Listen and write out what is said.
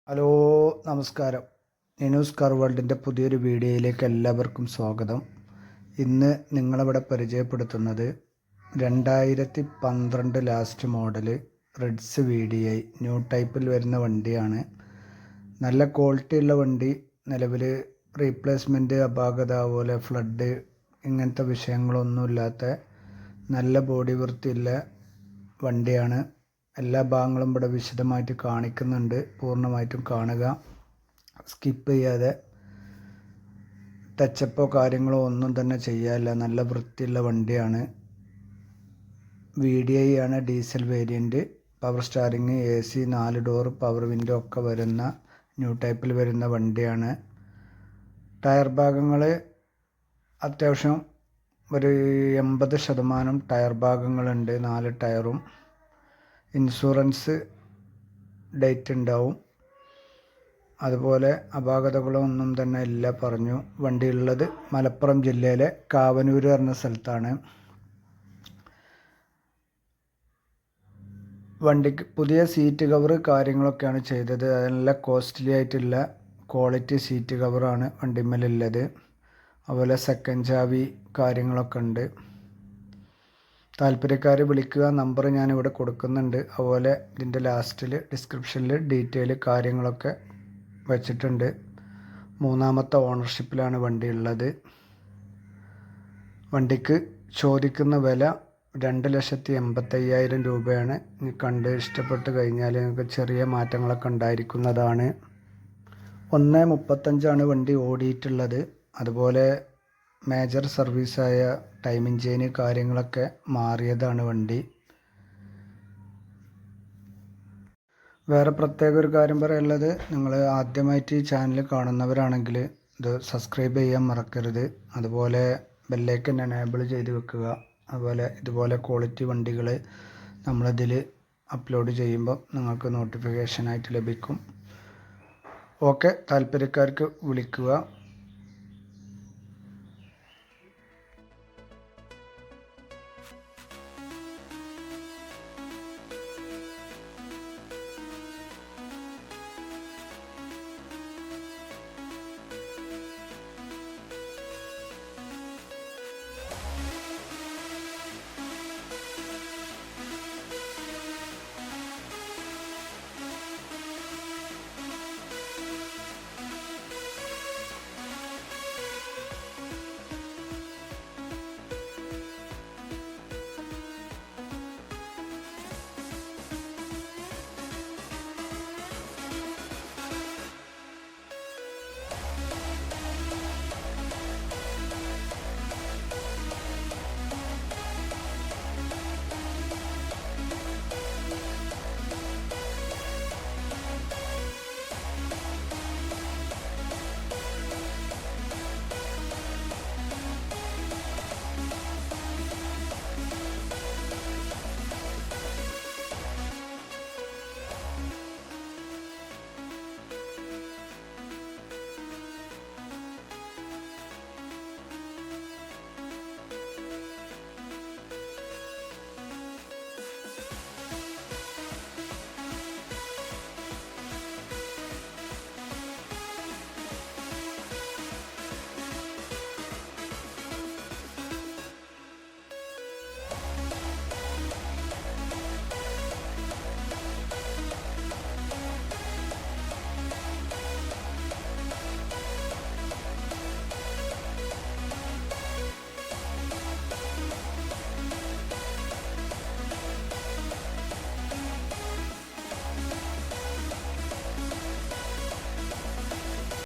Hello, നമസ്കാരം. നിനൂസ് car വേൾഡിൻ്റെ പുതിയൊരു വീഡിയോയിലേക്ക് എല്ലാവർക്കും സ്വാഗതം. ഇന്ന് നിങ്ങളിവിടെ പരിചയപ്പെടുത്തുന്നത് 2012 last model Ritz VDI new ടൈപ്പിൽ വരുന്ന വണ്ടിയാണ്. നല്ല ക്വാളിറ്റി ഉള്ള വണ്ടി. നിലവിൽ റീപ്ലേസ്മെൻറ്റ്, അപാകത, അതുപോലെ ഫ്ലഡ് ഇങ്ങനത്തെ വിഷയങ്ങളൊന്നുമില്ലാത്ത നല്ല ബോഡി വൃത്തിയുള്ള വണ്ടിയാണ്. എല്ലാ ഭാഗങ്ങളും ഇവിടെ വിശദമായിട്ട് കാണിക്കുന്നുണ്ട്. പൂർണ്ണമായിട്ടും കാണുക, സ്കിപ്പ് ചെയ്യാതെ. ടച്ചപ്പോ കാര്യങ്ങളോ ഒന്നും തന്നെ ചെയ്യാനില്ല. നല്ല വൃത്തിയുള്ള വണ്ടിയാണ്. VDI ആണ്, diesel variant. Power steering, AC, 4 door, power window ഒക്കെ വരുന്ന ന്യൂ ടൈപ്പിൽ വരുന്ന വണ്ടിയാണ്. ടയർ ഭാഗങ്ങൾ അത്യാവശ്യം ഒരു 80% ടയർ ഭാഗങ്ങളുണ്ട്. 4 ടയറും. ഇൻഷുറൻസ് ഡേറ്റ് ഉണ്ടാവും. അതുപോലെ അപാകതകളൊന്നും തന്നെ ഇല്ല പറഞ്ഞു. വണ്ടി ഉള്ളത് മലപ്പുറം ജില്ലയിലെ കാവനൂർ പറഞ്ഞ സ്ഥലത്താണ്. വണ്ടിക്ക് പുതിയ സീറ്റ് കവർ കാര്യങ്ങളൊക്കെയാണ് ചെയ്തത്. നല്ല കോസ്റ്റ്ലി ആയിട്ടുള്ള ക്വാളിറ്റി സീറ്റ് കവറാണ് വണ്ടിമേലുള്ളത്. അതുപോലെ സെക്കൻഡ് ചാവി കാര്യങ്ങളൊക്കെ ഉണ്ട്. താല്പര്യക്കാർ വിളിക്കുക. നമ്പർ ഞാനിവിടെ കൊടുക്കുന്നുണ്ട്. അതുപോലെ ഇതിൻ്റെ ലാസ്റ്റിൽ ഡിസ്ക്രിപ്ഷനിൽ ഡീറ്റെയിൽ കാര്യങ്ങളൊക്കെ വച്ചിട്ടുണ്ട്. 3ാമത്തെ ഓണർഷിപ്പിലാണ് വണ്ടി ഉള്ളത്. വണ്ടിക്ക് ചോദിക്കുന്ന വില 2,85,000 രൂപയാണ്. കണ്ട് ഇഷ്ടപ്പെട്ട് കഴിഞ്ഞാൽ നിങ്ങൾക്ക് ചെറിയ മാറ്റങ്ങളൊക്കെ ഉണ്ടായിരിക്കുന്നതാണ്. 1:35 വണ്ടി ഓടിയിട്ടുള്ളത്. അതുപോലെ മേജർ സർവീസായ ടൈമിംഗ് ചെയിന് കാര്യങ്ങളൊക്കെ മാറിയതാണ് വണ്ടി. വേറെ പ്രത്യേക ഒരു കാര്യം പറയാനുള്ളത്, നിങ്ങൾ ആദ്യമായിട്ട് ഈ ചാനൽ കാണുന്നവരാണെങ്കിൽ ഇത് സബ്സ്ക്രൈബ് ചെയ്യാൻ മറക്കരുത്. അതുപോലെ ബെല്ലൈക്കൻ എനേബിൾ ചെയ്ത് വെക്കുക. അതുപോലെ ഇതുപോലെ ക്വാളിറ്റി വണ്ടികൾ നമ്മളിതിൽ അപ്ലോഡ് ചെയ്യുമ്പോൾ നിങ്ങൾക്ക് നോട്ടിഫിക്കേഷനായിട്ട് ലഭിക്കും. ഓക്കെ, താല്പര്യക്കാർക്ക് വിളിക്കുക.